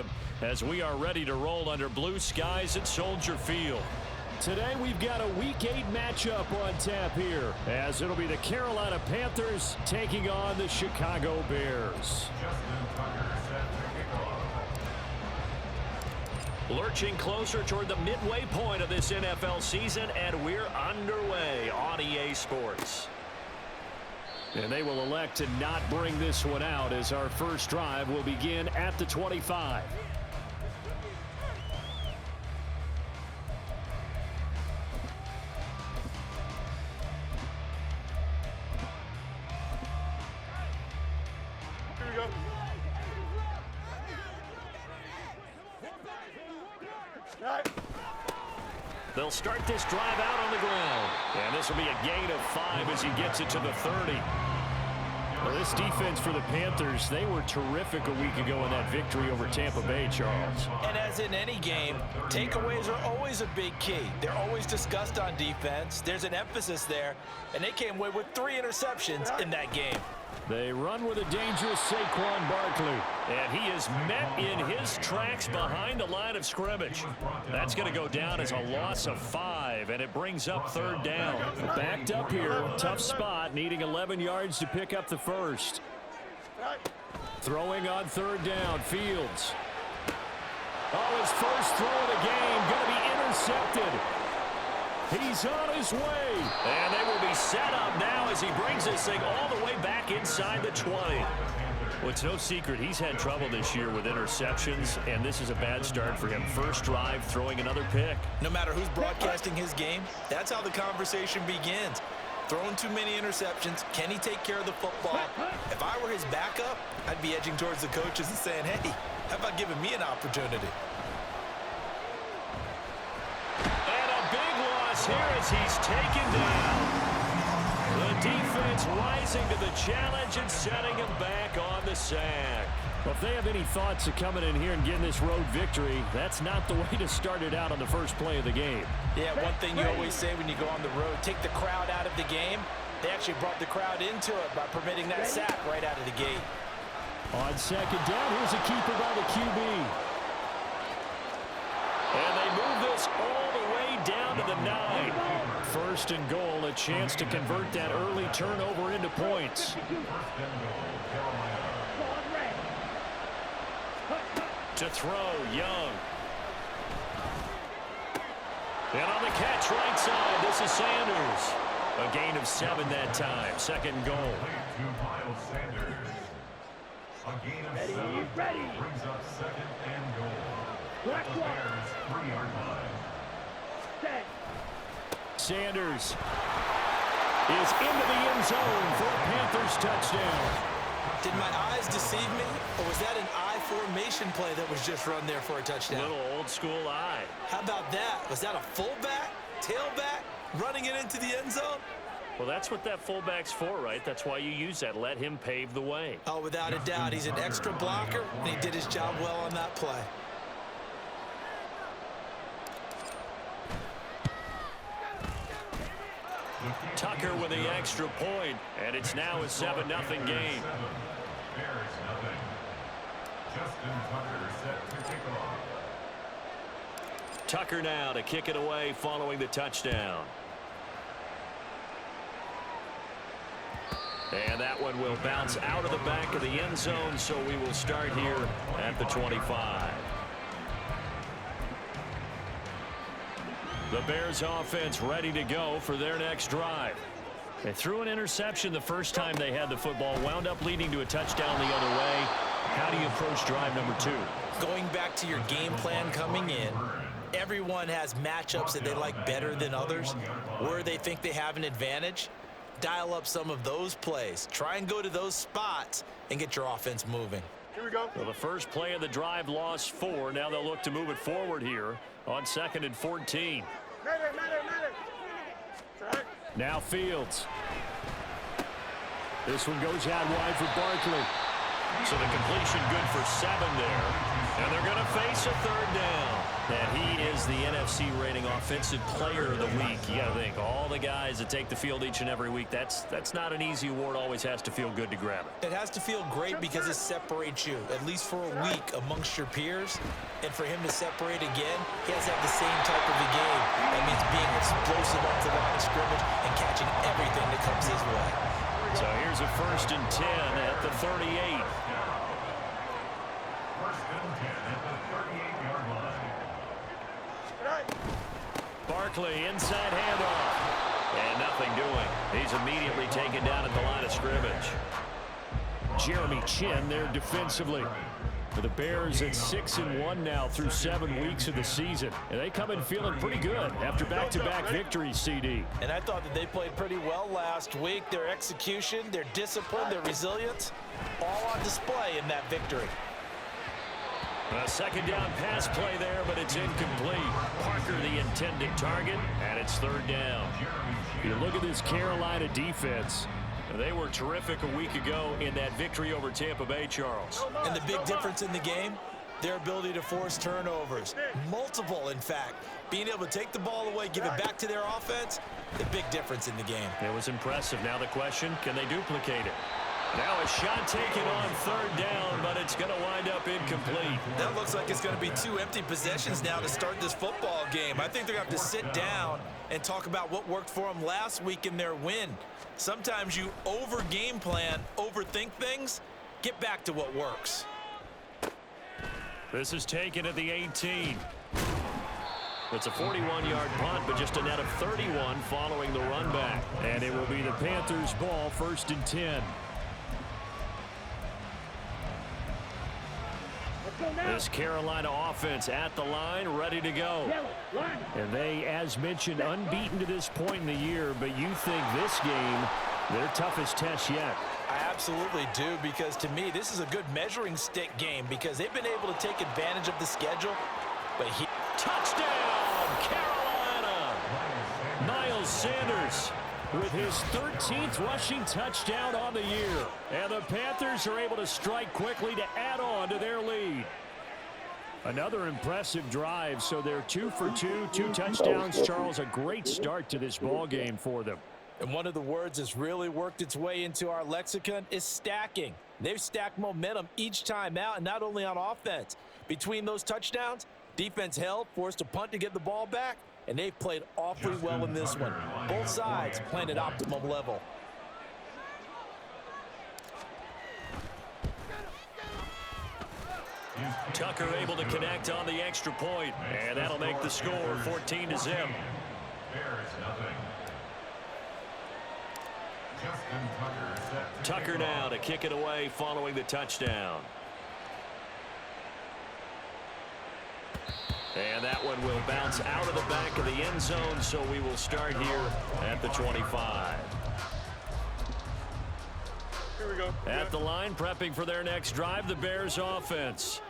welcome as we are ready to roll under blue skies at Soldier Field. Today we've got a Week 8 matchup on tap here, as it'll be the Carolina Panthers taking on the Chicago Bears. Lurching closer toward the midway point of this NFL season, and we're underway on EA Sports. And they will elect to not bring this one out, as our first drive will begin at the 25. They'll start this drive out on the ground. And this will be a gain of 5 as he gets it to the 30. Well, this defense for the Panthers, they were terrific a week ago in that victory over Tampa Bay, Charles. And as in any game, takeaways are always a big key. They're always discussed on defense. There's an emphasis there, and they came away with 3 interceptions in that game. They run with a dangerous Saquon Barkley. And he is met in his tracks behind the line of scrimmage. That's going to go down as a loss of 5, and it brings up 3rd down. Backed up here, tough spot, needing 11 yards to pick up the first. Throwing on 3rd down, Fields. Oh, his first throw of the game, going to be intercepted. He's on his way. And they will be set up now as he brings this thing all the way back inside the 20. Well, it's no secret he's had trouble this year with interceptions, and this is a bad start for him. First drive, throwing another pick. No matter who's broadcasting his game, that's how the conversation begins. Throwing too many interceptions, can he take care of the football? If I were his backup, I'd be edging towards the coaches and saying, hey, how about giving me an opportunity? Here as he's taken down. The defense rising to the challenge and setting him back on the sack. Well, if they have any thoughts of coming in here and getting this road victory, that's not the way to start it out on the first play of the game. Yeah, one thing you always say when you go on the road, take the crowd out of the game. They actually brought the crowd into it by permitting that sack right out of the gate. On 2nd down, here's a keeper by the QB. And they move this all the way down to the 9. 1st and goal, a chance to convert that early turnover into points. To throw, Young. And on the catch right side, this is Sanders. A gain of 7 that time. 2nd goal. A gain of 7 brings up 2nd and goal. The Bears 3-yard line. Sanders is into the end zone for a Panthers touchdown. Did my eyes deceive me, or was that an I formation play that was just run there for a touchdown? Little old school eye. How about that? Was that a fullback, tailback, running it into the end zone? Well, that's what that fullback's for, right? That's why you use that. Let him pave the way. Oh, without a doubt. He's an extra blocker, and he did his job well on that play. Tucker with the extra point, and it's now a 7-0 game. Bears nothing. Justin Tucker set to kick off. Tucker now to kick it away following the touchdown. And that one will bounce out of the back of the end zone, so we will start here at the 25. The Bears offense ready to go for their next drive. They threw an interception the first time they had the football, wound up leading to a touchdown the other way. How do you approach drive number 2? Going back to your game plan coming in, everyone has matchups that they like better than others, where they think they have an advantage. Dial up some of those plays. Try and go to those spots and get your offense moving. Here we go. Well, the first play of the drive lost 4. Now they'll look to move it forward here on 2nd and 14. Now Fields. This one goes out wide for Barkley. So the completion good for 7 there. And they're going to face a third down. And he is the NFC rating Offensive Player of the Week. You got to think, all the guys that take the field each and every week, that's not an easy award. Always has to feel good to grab it. It has to feel great because it separates you, at least for a week, amongst your peers. And for him to separate again, he has to have the same type of a game. That means being explosive off the line of scrimmage and catching everything that comes his way. So here's a 1st and 10 at the 38. Barkley, inside handoff. And nothing doing. He's immediately taken down at the line of scrimmage. Jeremy Chin there defensively. For the Bears at 6-1 now through 7 weeks of the season. And they come in feeling pretty good after back-to-back victories, CD. And I thought that they played pretty well last week. Their execution, their discipline, their resilience, all on display in that victory. A 2nd down pass play there, but it's incomplete. Parker the intended target, and it's 3rd down. You look at this Carolina defense. They were terrific a week ago in that victory over Tampa Bay, Charles. And the big difference in the game, their ability to force turnovers. Multiple, in fact. Being able to take the ball away, give it back to their offense, the big difference in the game. It was impressive. Now the question, can they duplicate it? Now a shot taken on 3rd down, but it's going to wind up incomplete. That looks like it's going to be 2 empty possessions now to start this football game. I think they're going to have to sit down and talk about what worked for them last week in their win. Sometimes you over-game plan, overthink things. Get back to what works. This is taken at the 18. It's a 41-yard punt, but just a net of 31 following the run back. And it will be the Panthers' ball, 1st and 10. This Carolina offense at the line, ready to go. And they, as mentioned, unbeaten to this point in the year, but you think this game, their toughest test yet. I absolutely do, because to me, this is a good measuring stick game because they've been able to take advantage of the schedule. But touchdown, Carolina! Miles Sanders with his 13th rushing touchdown on the year. And the Panthers are able to strike quickly to add on to their lead. Another impressive drive, so they're 2 for 2, 2 touchdowns. Charles, a great start to this ball game for them. And one of the words that's really worked its way into our lexicon is stacking. They've stacked momentum each time out, and not only on offense. Between those touchdowns, defense held, forced a punt to get the ball back, and they've played awfully well in this one. Both sides playing at optimum level. Tucker able to connect on the extra point, and that'll make the score 14-0. Tucker now to kick it away following the touchdown. And that one will bounce out of the back of the end zone, so we will start here at the 25. Here we go. At the line, prepping for their next drive, the Bears offense.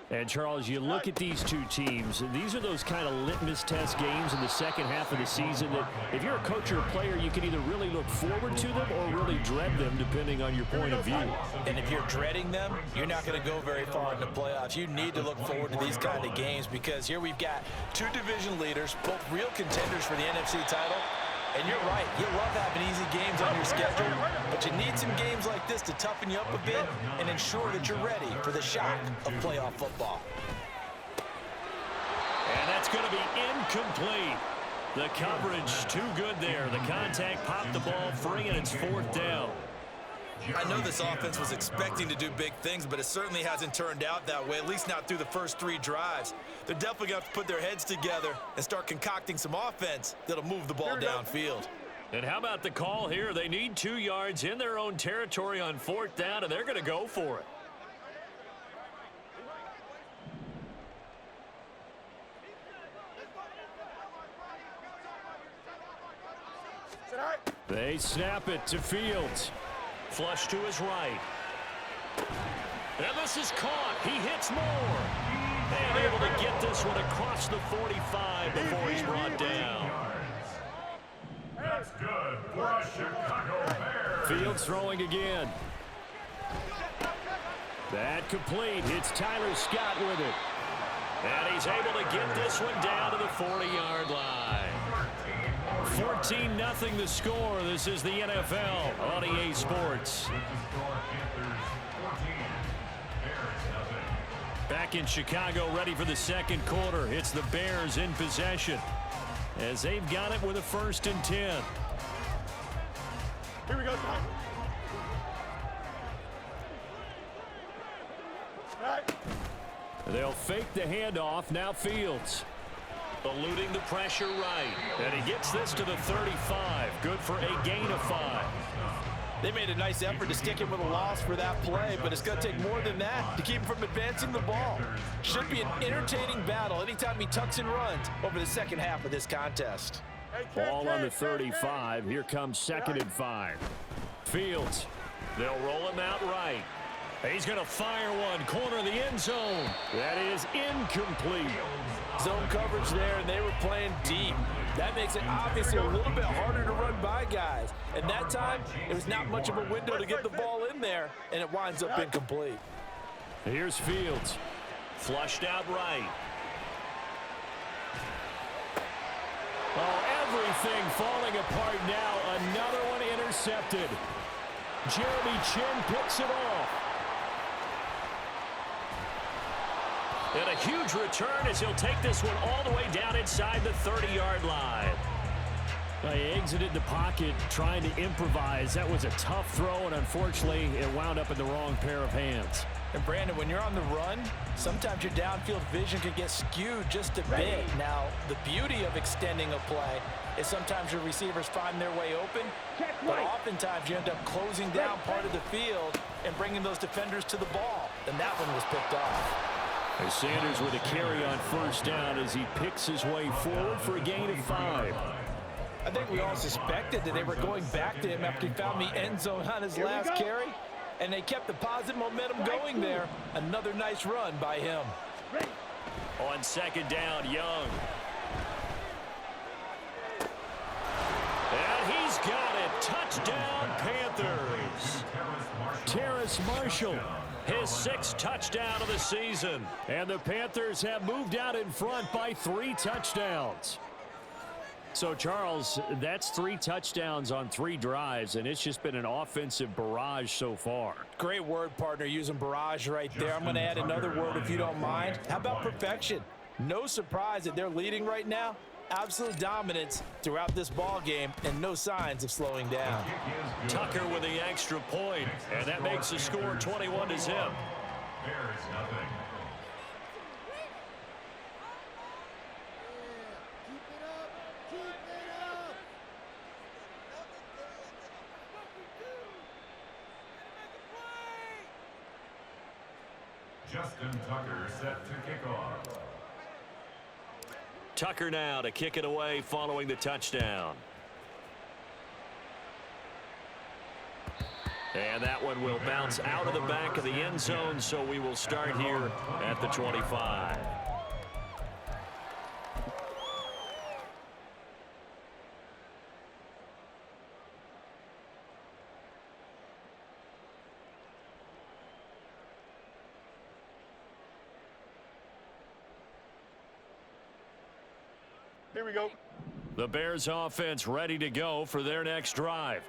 And, Charles, you look at these two teams, and these are those kind of litmus test games in the second half of the season that if you're a coach or a player, you can either really look forward to them or really dread them, depending on your point of view. And if you're dreading them, you're not going to go very far in the playoffs. You need to look forward to these kind of games because here we've got 2 division leaders, both real contenders for the NFC title. And you're right, you love having easy games on your schedule, but you need some games like this to toughen you up a bit and ensure that you're ready for the shock of playoff football. And that's going to be incomplete. The coverage too good there. The contact popped the ball free, and it's 4th down. I know this offense was expecting to do big things, but it certainly hasn't turned out that way, at least not through the first 3 drives. They're definitely going to have to put their heads together and start concocting some offense that'll move the ball downfield. And how about the call here? They need 2 yards in their own territory on 4th down, and they're going to go for it. They snap it to Fields. Flush to his right. And this is caught. He hits more. And able to get this one across the 45 before he's brought down. That's good for a Chicago Bears. Fields throwing again. That complete. It's Tyler Scott with it. And he's able to get this one down to the 40-yard line. 14-0 the score. This is the NFL on EA Sports. Back in Chicago, ready for the second quarter. It's the Bears in possession as they've got it with a 1st and 10. Here we go, Tom. They'll fake the handoff. Now Fields. Eluding the pressure right. And he gets this to the 35. Good for a gain of 5. They made a nice effort to stick him with a loss for that play, but it's going to take more than that to keep him from advancing the ball. Should be an entertaining battle anytime he tucks and runs over the second half of this contest. Ball on the 35. Here comes 2nd and 5. Fields. They'll roll him out right. He's going to fire one. Corner of the end zone. That is incomplete. Zone coverage there, and they were playing deep. That makes it obviously a little bit harder to run by guys. And that time, it was not much of a window to get the ball in there, and it winds up incomplete. Here's Fields. Flushed out right. Oh, everything falling apart now. Another one intercepted. Jeremy Chin picks it off. And a huge return as he'll take this one all the way down inside the 30-yard line. He exited the pocket trying to improvise. That was a tough throw, and unfortunately, it wound up in the wrong pair of hands. And Brandon, when you're on the run, sometimes your downfield vision can get skewed just a bit. Now, the beauty of extending a play is sometimes your receivers find their way open, but oftentimes you end up closing down part of the field and bringing those defenders to the ball. And that one was picked off. As Sanders with a carry on 1st down as he picks his way forward for a gain of 5. I think we all suspected that they were going back to him after he found the end zone on his last carry, and they kept the positive momentum going there. Another nice run by him. On 2nd down, Young. And he's got it. Touchdown, Panthers. Terrace Marshall. His 6th touchdown of the season. And the Panthers have moved out in front by 3 touchdowns. So, Charles, that's 3 touchdowns on 3 drives, and it's just been an offensive barrage so far. Great word, partner, using barrage right there. I'm going to add another word if you don't mind. How about perfection? No surprise that they're leading right now. Absolute dominance throughout this ball game and no signs of slowing down. Tucker with the extra point, and that makes the score 21-0. Justin Tucker set to kick off. Tucker now to kick it away following the touchdown. And that one will bounce out of the back of the end zone, so we will start here at the 25. Here we go. The Bears offense ready to go for their next drive.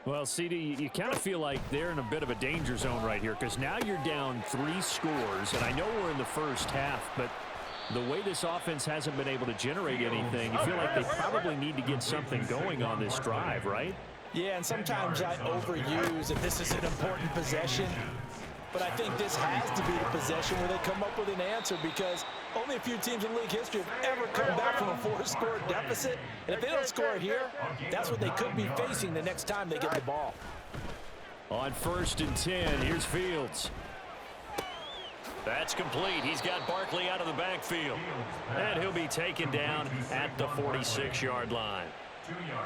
Well, CD, you kind of feel like they're in a bit of a danger zone right here because now you're down 3 scores, and I know we're in the first half, but the way this offense hasn't been able to generate anything, you feel like they probably need to get something going on this drive, right? Yeah, and sometimes I overuse if this is an important possession. But I think this has to be the possession where they come up with an answer because only a few teams in league history have ever come back from a 4-score deficit. And if they don't score here, that's what they could be facing the next time they get the ball. On 1st and 10, here's Fields. That's complete. He's got Barkley out of the backfield. And he'll be taken down at the 46-yard line.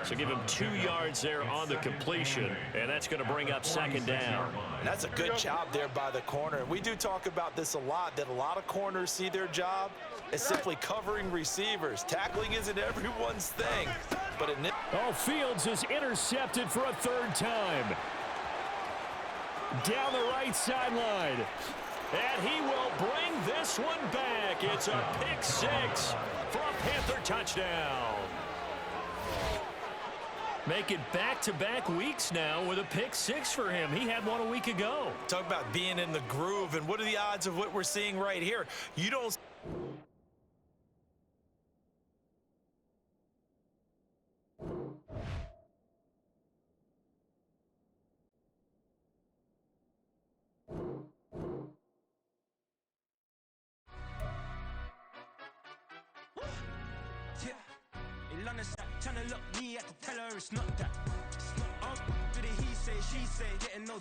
So give him 2 yards there on the completion, and that's going to bring up 2nd down. And that's a good job there by the corner. We do talk about this a lot, that a lot of corners see their job as simply covering receivers. Tackling isn't everyone's thing. But Fields is intercepted for a 3rd time. Down the right sideline. And he will bring this one back. It's a pick six for a Panther touchdown. Make it back-to-back weeks now with a pick six for him. He had one a week ago. Talk about being in the groove, and what are the odds of what we're seeing right here? You don't... Trying to look me at the teller, it's not that. To the he say, she say, getting no